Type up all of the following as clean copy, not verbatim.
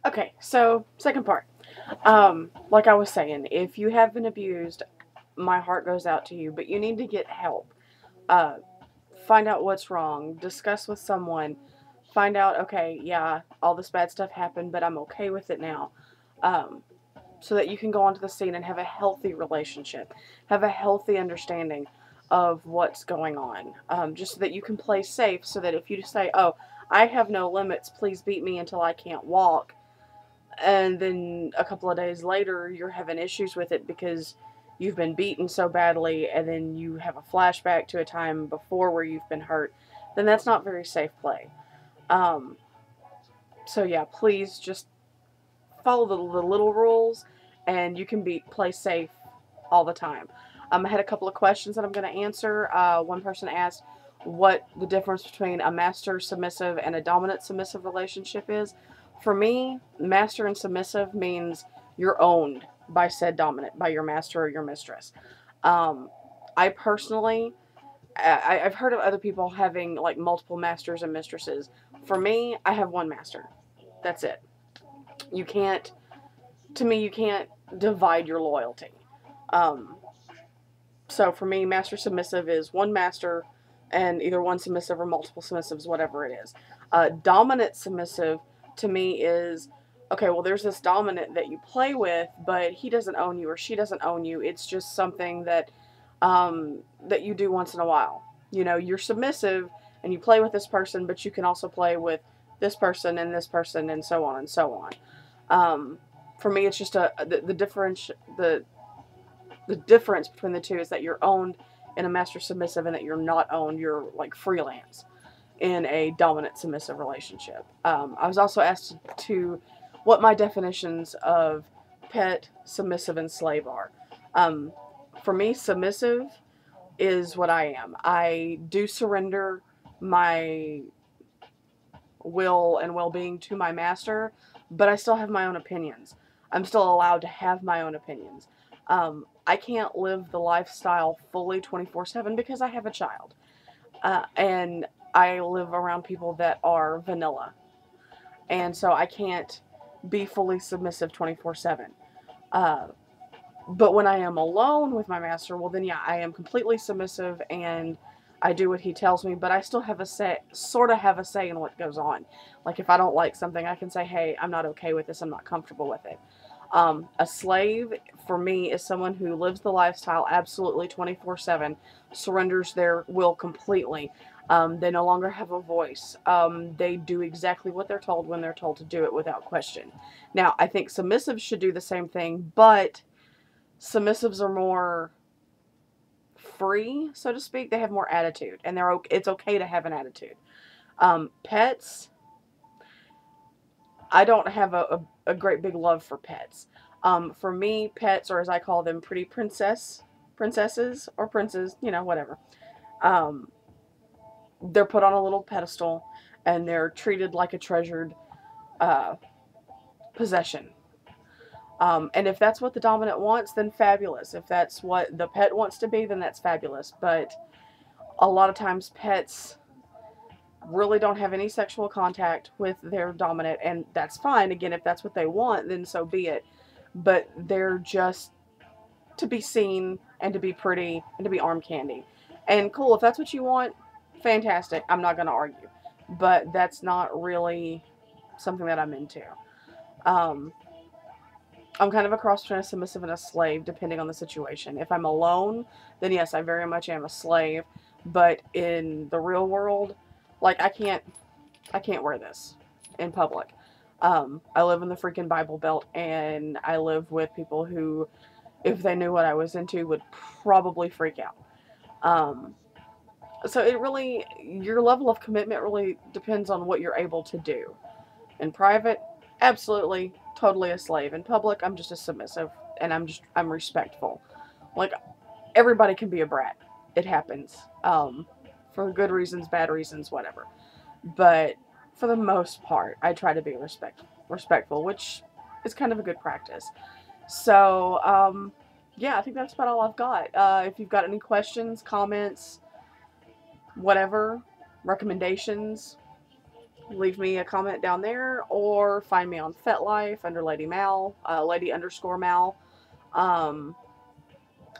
Okay, so second part. Like I was saying, if you have been abused, my heart goes out to you, but you need to get help. Uh, find out what's wrong, discuss with someone, find out, okay, yeah, all this bad stuff happened, but I'm okay with it now. Um, so that you can go onto the scene and have a healthy relationship, have a healthy understanding of what's going on. Just so that you can play safe, so that if you just say, oh, I have no limits, please beat me until I can't walk, and then a couple of days later you're having issues with it because you've been beaten so badly, and then you have a flashback to a time before where you've been hurt, then that's not very safe play. Um, so yeah, please just follow the little rules, and you can be play safe all the time. I had a couple of questions that I'm going to answer. One person asked what the difference between a master submissive and a dominant submissive relationship is. For me, master and submissive means you're owned by said dominant, by your master or your mistress. Um, I personally, I've heard of other people having like multiple masters and mistresses. For me, I have one master. That's it. You can't, to me, you can't divide your loyalty. Um, so for me, master submissive is one master and either one submissive or multiple submissives, whatever it is. Dominant submissive to me is, okay, well, there's this dominant that you play with, but he doesn't own you or she doesn't own you. It's just something that you do once in a while. You know, you're submissive and you play with this person, but you can also play with this person and so on and so on. Um, for me, it's just the difference the difference between the two is that you're owned in a master submissive, and that you're not owned. You're like freelance in a dominant submissive relationship. I was also asked to what my definitions of pet, submissive, and slave are. Um, for me, submissive is what I am. I do surrender my will and well being to my master, but I still have my own opinions. I'm still allowed to have my own opinions. I can't live the lifestyle fully 24/7 because I have a child. And I live around people that are vanilla. And so I can't be fully submissive 24/7. Uh, but when I am alone with my master, well, then yeah, I am completely submissive and I do what he tells me, but I still have a say, sort of have a say in what goes on. Like if I don't like something, I can say, hey, I'm not okay with this, I'm not comfortable with it. A slave, for me, is someone who lives the lifestyle absolutely 24/7, surrenders their will completely. They no longer have a voice. They do exactly what they're told when they're told to do it without question. Now, I think submissives should do the same thing, but submissives are more free, so to speak. They have more attitude, and it's okay to have an attitude. Pets, I don't have a great big love for pets. For me, pets, or as I call them, pretty princesses or princes, whatever. Um, they're put on a little pedestal, and they're treated like a treasured uh, possession. And if that's what the dominant wants, then fabulous. If that's what the pet wants to be, then that's fabulous. But a lot of times, pets really don't have any sexual contact with their dominant, and that's fine. Again, if that's what they want, then so be it. But they're just to be seen and to be pretty and to be arm candy. And cool, if that's what you want, fantastic. I'm not going to argue. But that's not really something that I'm into. Um, I'm kind of a cross between a submissive and a slave, depending on the situation. If I'm alone, then yes, I very much am a slave. But in the real world, like I can't wear this in public. I live in the freaking Bible Belt, and I live with people who, if they knew what I was into, would probably freak out. Um, so it really, your level of commitment really depends on what you're able to do. In private, absolutely, totally a slave. In public, I'm just a submissive, and I'm respectful. Like everybody can be a brat. It happens. For good reasons, bad reasons, whatever. But for the most part, I try to be respectful, which is kind of a good practice. So, yeah, I think that's about all I've got. If you've got any questions, comments, whatever, recommendations, leave me a comment down there, or find me on FetLife under Lady Mal, Lady_Mal.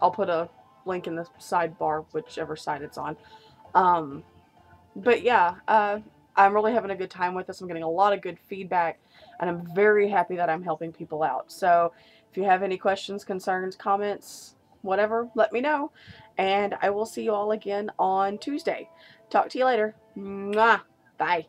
I'll put a link in the sidebar, whichever side it's on. But yeah, I'm really having a good time with this. I'm getting a lot of good feedback, and I'm very happy that I'm helping people out. So if you have any questions, concerns, comments, whatever, let me know. And I will see you all again on Tuesday. Talk to you later. Mwah. Bye.